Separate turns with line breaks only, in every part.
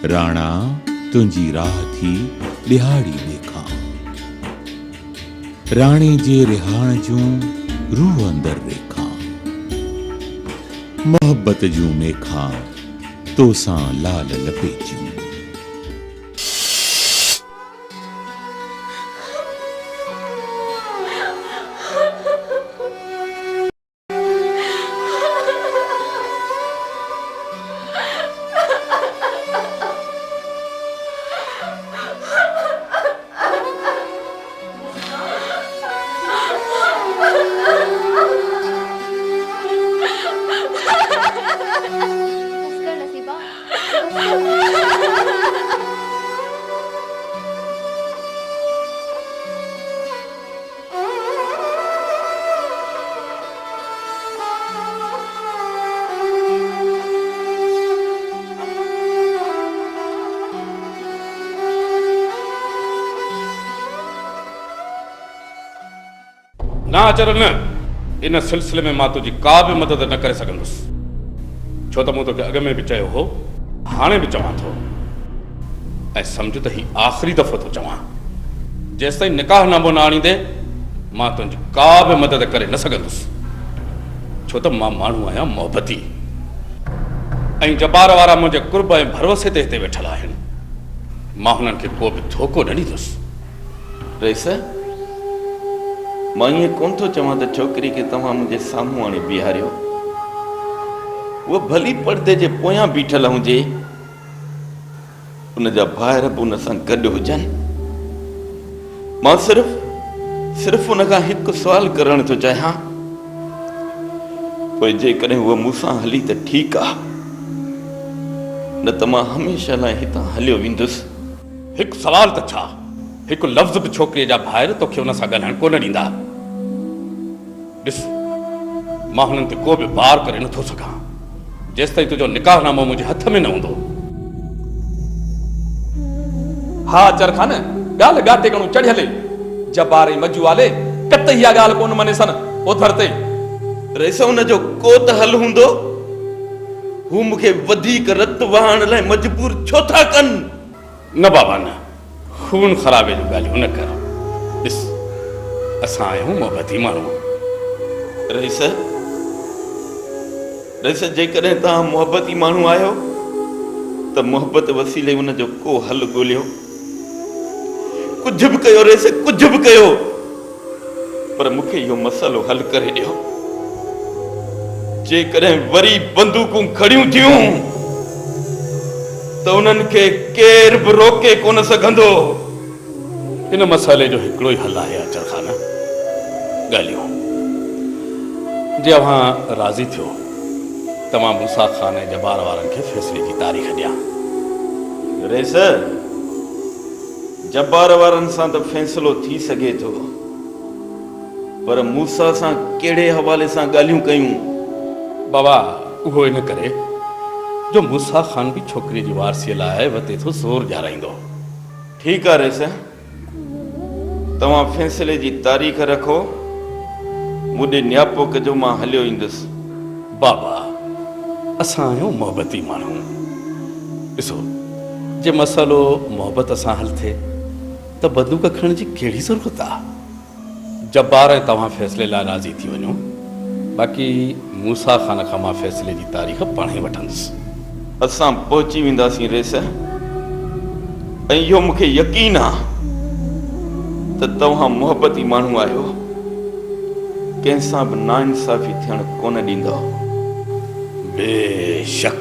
राणा तुंजी राह थी दिहाड़ी देखा, राणे जे रिहाण जूं रूह अंदर रेखा, मोहब्बत जूं मेखा तोसां लाल लपेजूं।
ना अचर न, इन सिलसिले में मां तुझी का भी मदद न करे सघंदुसि, छो त मूं तोखे अॻ में बि चयो हो, हाणे बि चवां थो, ऐं सम्झ त ही आख़िरी दफ़ो थो चवां, जेसिताईं निकाह नामो न आणींदे मां तुंहिंजी का बि मदद करे न सघंदुसि, छो त मां माण्हू आहियां मोहबती, ऐं जबार वारा मुंहिंजे कुर्ब ऐं भरोसे ते हिते वेठल आहिनि, मां हुननि खे को बि धोखो न ॾींदुसि।
रईस, मां ईअं कोन थो चवां त छोकिरी खे तव्हां मुंहिंजे साम्हूं आणे बीहारियो, उहा भली पर्दे जे पोयां बीठल हुजे, उन जा भाइर बि उन सां गॾु हुजनि। मां सिर्फ़ु उन खां हिकु सुवाल करणु थो चाहियां, पोइ जेकॾहिं उहा मूंसां हली त ठीकु आहे, न त मां हमेशह लाइ हितां हलियो वेंदुसि।
हिकु सवाल त छा, हिकु लफ़्ज़ बि छोकिरीअ जा भाइर तोखे हुन सां ॻाल्हाइण कोन ॾींदा। ॾिस, मां हुननि ते को बि वार करे नथो सघां जेसिताईं तुंहिंजो निकाहनामो मुंहिंजे हथ में न हूंदो।
हा चरखान, ॻाल्हि गाटे घणो चढ़ हले, जबार मजू वाले कत इहा ॻाल्हि कोन मने सन ओधर ते।
रईस, उन जो को त हल हूंदो, हू मूंखे वधीक रत वहाइण लाइ मजबूर छो था कनि?
न बाबा न, खून ख़राबे जूं ॻाल्हियूं न कर। ॾिस, असां आहियूं मोहबती माण्हू।
रईस, जेकॾहिं तव्हां मोहबती माण्हू आहियो त मोहबत वसीले उन जो को हल ॻोल्हियो, कुझु बि कयो रईस, कुझु बि कयो, पर मूंखे इहो मसइलो हल करे ॾियो। जेकॾहिं वरी बंदूकूं खड़ियूं थियूं त उन्हनि खे केर बि रोके कोन सघंदो।
इन मसइले जो हिकिड़ो ई हल आहे अचरखाना, ॻाल्हियूं। जे अव्हां राज़ी थियो त मां मूसा ख़ान ऐं जबार वारनि खे फ़ैसिले जी तारीख़ ॾियां।
रईस, जबार वारनि सां त फ़ैसिलो थी सघे थो, पर मूसा सां कहिड़े हवाले सां ॻाल्हियूं कयूं?
बाबा, उहो इन करे जो मूसा ख़ान बि छोकिरीअ जी वारसीअ लाइ वते थो ज़ोर ॾियाराईंदो।
ठीकु आहे रईस, तव्हां फ़ैसिले जी तारीख़ रखो, मुॾे नियापो कजो, मां हलियो ईंदुसि।
बाबा, असां आहियूं मोहबती माण्हू। ॾिसो, जे मसइलो मोहबत सां हल थिए त बंदूक खणण जी कहिड़ी ज़रूरत आहे? जब्बार ऐं तव्हां फ़ैसिले लाइ राज़ी थी वञो, बाक़ी मूसा ख़ान खां मां फ़ैसिले जी तारीख़ पाणे वठंदुसि।
असां पहुची वेंदासीं रईस, ऐं इहो मूंखे यकीन आहे त तव्हां मोहबती माण्हू आहियो, कंहिंसां बि नाइंसाफ़ी थियणु कोन ॾींदो।
बेशक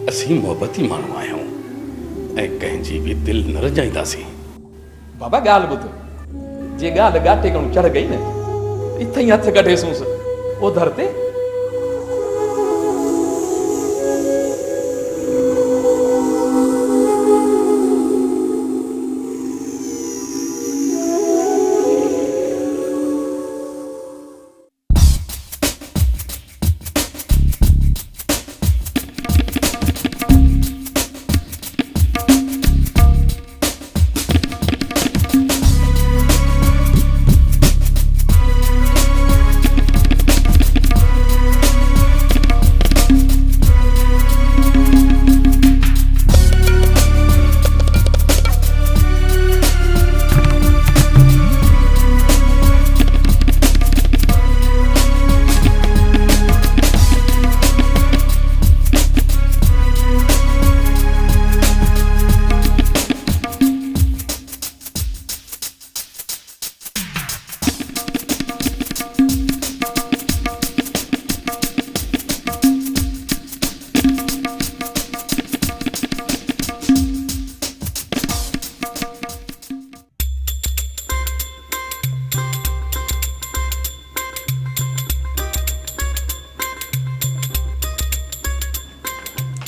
असीं मोहबती माण्हू आहियूं ऐं कंहिंजी बि दिलि न रजाईंदासीं।
बाबा ॻाल्हि ॿुध, जे ॻाल्हि गाटे घणो चढ़ गई न, इथे ई हथ कढेसूंसि ओधर ते।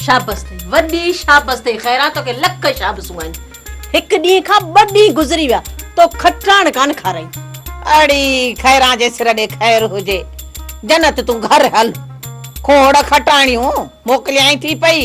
शाबस ते वडी शाबस ते खैरा तो के लख शाबसूं आहिनि। हिकु ॾींहुं खां 2 ॾींहं गुज़री विया तो खटाण कान खाराई।
अड़ी खैरा जे सिर ॾे खैर हुजे, जन्नत तूं घर हल। खोड़ खटाणियूं मोकिलियाई थी पई।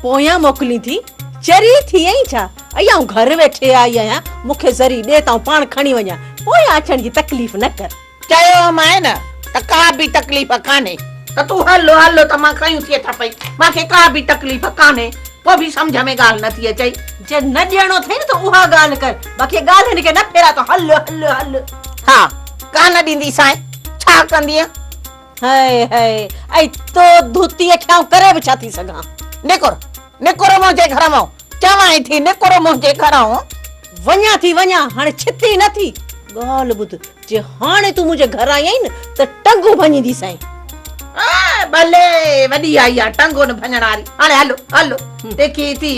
पोयां मोकिली थी चरी थी आई छा? अयां घर वेठे आई आहियां, मूंखे ज़री ॾे तां पाण खणी वञा, पोयां अचण जी तकलीफ़ न कर।
चयो मां न त का बि तकलीफ़ कान्हे त तूं हलो हलो त मां कयूं थिए था पई। मूंखे का बि तकलीफ़ कान्हे, पोइ बि सम्झ में ॻाल्हि नथी अचई।
जे न ॾियणो अथई न त उहा ॻाल्हि कर, बाक़ी ॻाल्हि हिनखे न फेरा तो हल हल हल।
हा कान ॾींदी साईं, छा कंदीअ?
हाय हाय ऐं तो धोतीअ खे करे बि छा थी सघां?
निकुर निकुर मुंहिंजे घर मां, चवां थी निकुर मुंहिंजे घर मां।
वञा थी वञा, हाणे छिती न थी। ॻाल्हि ॿुध, जे हाणे तूं मुंहिंजे घर आई आहीं न त टंगू भञींदी साईं।
भले वॾी आई आहे टंगो न भञण वारी। हाणे हलो हलो देखी थी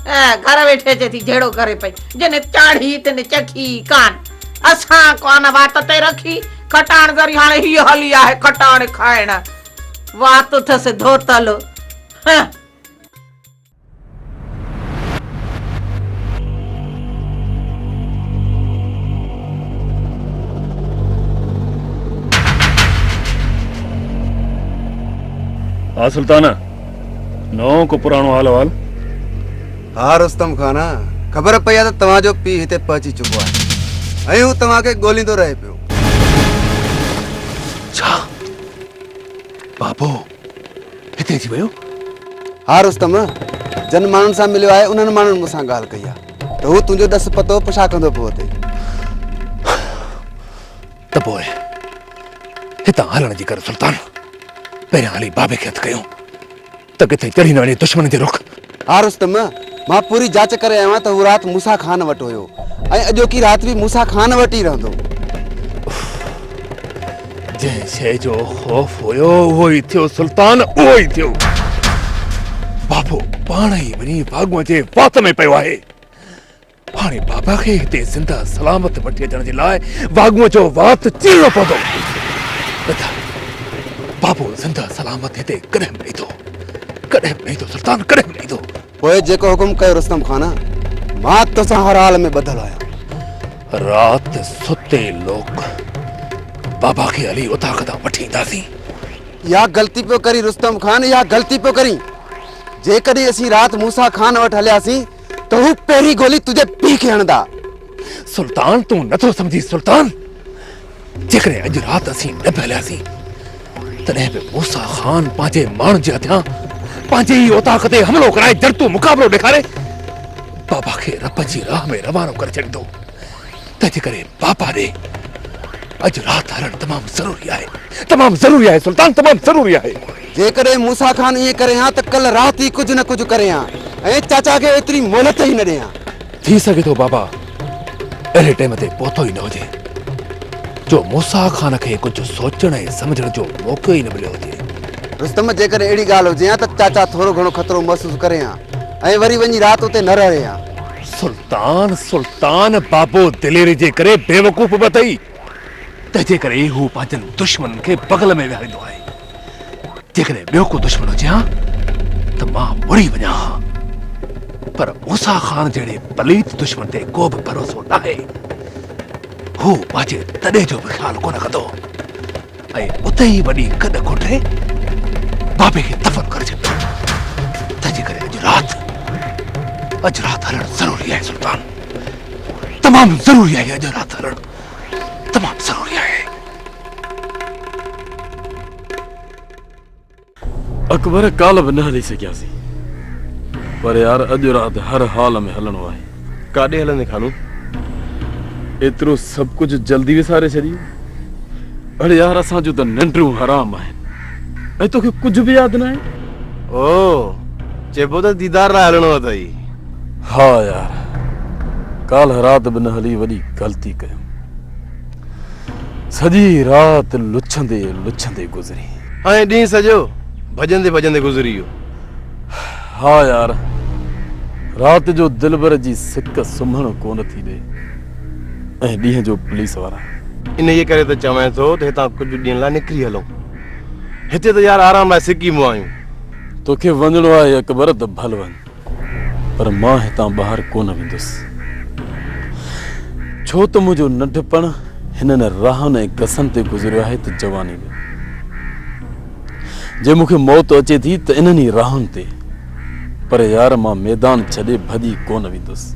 घर वेठे अचे थी जहिड़ो करे पई, जिन चाढ़ी तिन चखी कान। असां कान वात ते रखी, खटाण ज़री हाणे हीअ हली आहे खटाण खाइण। वात अथसि धोतल।
हाँ सुल्ताना, नौ को पुरानो हाल वाल।
हाँ रुस्तम खाना, खबर पई आहे त तव्हांजो पीउ हिते पहुची चुको आहे ऐं हू तव्हांखे ॻोल्हींदो रहे पियो।
छा बाबो हिते अची वियो?
हाँ रुस्तम, जन माण्हुनि सां मिलियो आहे, उन्हनि माण्हुनि मूंसां ॻाल्हि कई आहे त हू तुंहिंजो ॾस पतो पुछा कंदो पियो अथई।
त पोइ हितां हलण जी कर सुल्तान, पहिरियां हली बाबे खे हथु कयूं त किथे चढ़ी न वञे दुश्मन जे रुख।
हाँ रुस्तम, मां पूरी जांच करे आयो आहियां त हू राति मूसा खान वटि हुयो ऐं अॼोकी राति बि मूसा खान वटि ई रहंदो।
जंहिं शइ जो ख़ौफ़ हुयो उहो ई थियो सुल्तान, उहो ई थियो। बाबो पाण ई वञी भागूअ जे वात में पियो आहे। हाणे बाबा खे हिते ज़िंदा सलामत वठी अचण जे लाइ भागूअ जो वात चीरणो पवंदो। बाबो ज़िंदा सलामत हिते कॾहिं बि नहीं तो सुल्तान, कॾहिं बि नहीं तो।
पोइ जेको हुकुम कयो रुस्तम खाना, मां तोसां हर हाल में ॿधल आहियां।
रात सुते लोग बाबा खे हली उतां खां वठी ईंदासीं।
इहा ग़लती पियो करी रुस्तम खान, इहा ग़लती पियो करी। जेकॾहिं असीं राति मूसा खान वटि हलियासीं त हू पहिरीं गोली तुंहिंजे पीउ खे हणंदा।
सुल्तान तूं नथो सम्झी सुल्तान, जेकॾहिं अॼु राति असीं न बि हलियासीं तॾहिं बि मूसा खान पंहिंजे माण्हुनि जे हथियां पंहिंजे ई ओताक ते हमिलो कराए जरतू मुक़ाबिलो ॾेखारे बाबा खे रब जी राह में रवानो करे छॾींदो। तंहिंजे करे बाबा ॾे अॼु राति हलणु तमामु ज़रूरी आहे सुल्तान, तमामु ज़रूरी आहे।
जेकॾहिं मूसा खान ईअं करे हा त कल्ह राति ई कुझु न कुझु करे हा ऐं चाचा खे एतिरी मोहलत ई न ॾियां।
थी सघे थो बाबा अहिड़े टाइम ते पहुतो ई न हुजे जो मूसा खान खे कुझु सोचण ऐं सम्झण जो मौक़ो ई न मिलियो हुजे।
रुस्तम, जेकॾहिं अहिड़ी ॻाल्हि हुजे हा त चाचा थोरो घणो ख़तरो महसूसु करे हा ऐं वरी वञी राति उते न रहे हा।
सुल्तान बाबो दिलेरी जे करे बेवकूफ़ बि अथई, तंहिंजे करे हू पंहिंजनि दुश्मन खे बगल में विहारींदो आहे। जेकॾहिं ॿियो को दुश्मन हुजे हा त मां मुड़ी वञा हा, पर मूसा खान जहिड़े पलीत दुश्मन ते को बि भरोसो न आहे। हू पंहिंजे तॾे जो बि ख़्यालु कोन कंदो ऐं उते ई वॾी कॾ कोठे बाबे खे दफ़न करे छॾींदो। तंहिंजे करे अॼु राति हलणु ज़रूरी आहे सुल्तान, तमामु ज़रूरी आहे। अॼु राति हलणु तमामु ज़रूरी आहे।
अकबर काल बि न हली सघियासीं, पर यार अॼु राति हर हाल में हलणो आहे।
काॾे हलंदे खानू?
एतिरो सभु कुझु जल्दी विसारे छॾियो? अड़े यार असांजो त निंड्रूं हराम आहिनि ऐं तोखे कुझु बि यादि न आहे?
ओ चइबो त दीदार लाइ हलणो अथई।
हा यार, काल राति बि न हली वॾी ग़लती कयूं। सॼी राति लुछंदे लुछंदे गुज़री
ऐं ॾींहुं सॼो भॼंदे भॼंदे गुज़री वियो।
हा यार, राति जो दिलबर जी सिक सुम्हण कोन थी ॾे ऐं ॾींहं जो पुलिस वारा।
इन जे करे त चवां थो त हितां कुझु ॾींहंनि लाइ निकिरी हलूं। हिते तो यार आराम लाइ सिकी मुआ आहियूं।
तोखे वञणो आहे अकबर त भल वञ, पर मां हितां ॿाहिरि कोन वेंदुसि, छो त मुंहिंजो नंढपण हिननि राहनि ऐं कसनि ते गुज़रियो आहे त जवानी में जे मूंखे मौत अचे थी त इन्हनि ई राहनि ते, पर यार मां मैदान छॾे भॼी कोन वेंदुसि।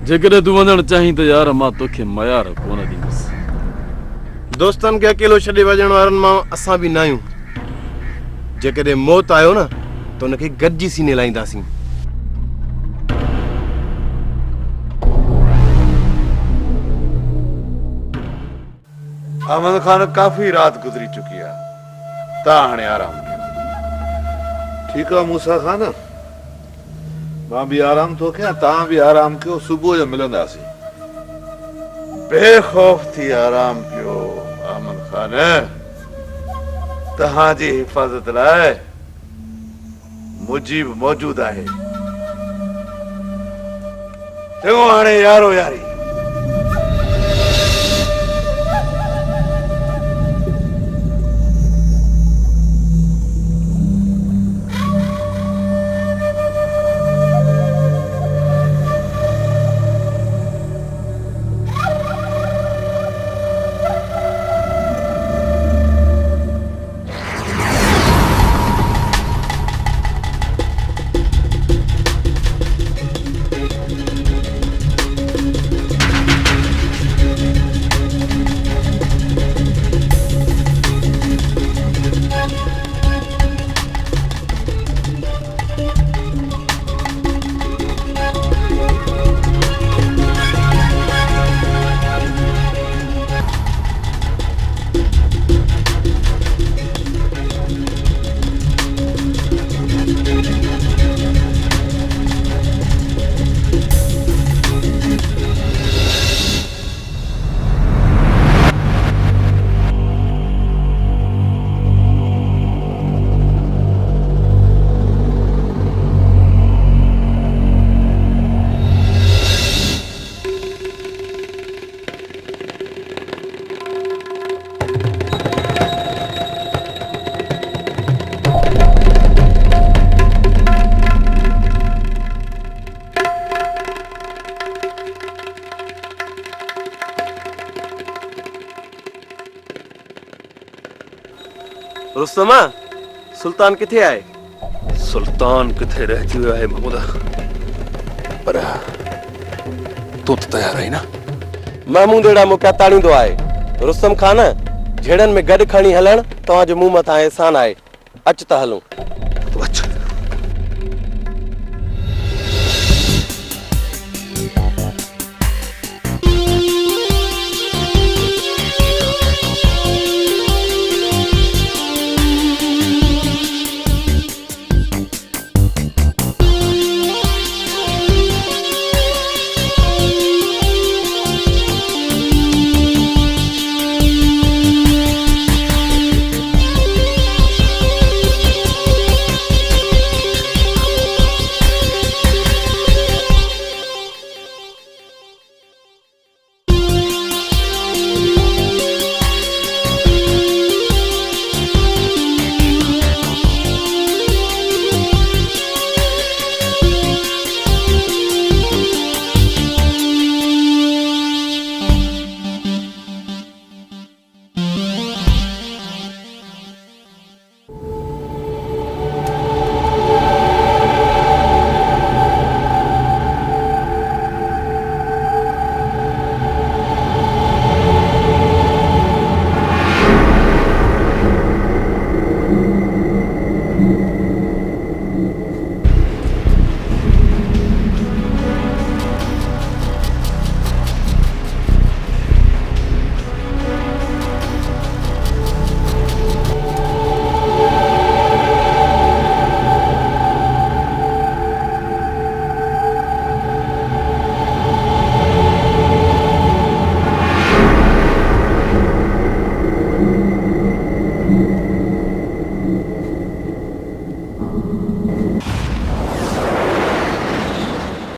जेकॾहिं तूं वञणु चाहीं त यार मां तोखे मयार कोन ॾींदुसि।
दोस्तनि खे अकेलो छॾे वञण वारनि मां असां बि न आहियूं। जेकॾहिं मौत आयो न त उनखे गॾिजी सीने लाहींदासीं।
अहमद खान काफ़ी रात गुज़री चुकी आहे, तव्हां हाणे आराम कयो। ठीकु आहे मूसा खान, मां बि आराम थो कयां, तव्हां बि आराम कयो, सुबुह जो मिलंदासीं। बेखौफ़ थी आराम कयो अहमद खान, तव्हांजी हिफ़ाज़त लाइ मुजीब मौजूद आहे। चङो हाणे यारो यारी।
रुस्तमा, सुल्तान किथे आहे?
सुल्तान किथे रहिजी वियो आहे महमूद, पर तूं त तयार आहीं न?
महमूद अहिड़ा मूंखे ताड़ींदो आहे। रुस्तम खान, झेड़नि में गॾु खणी हलणु तव्हांजो मुंहुं मथां एहसान आहे। अच त हलूं।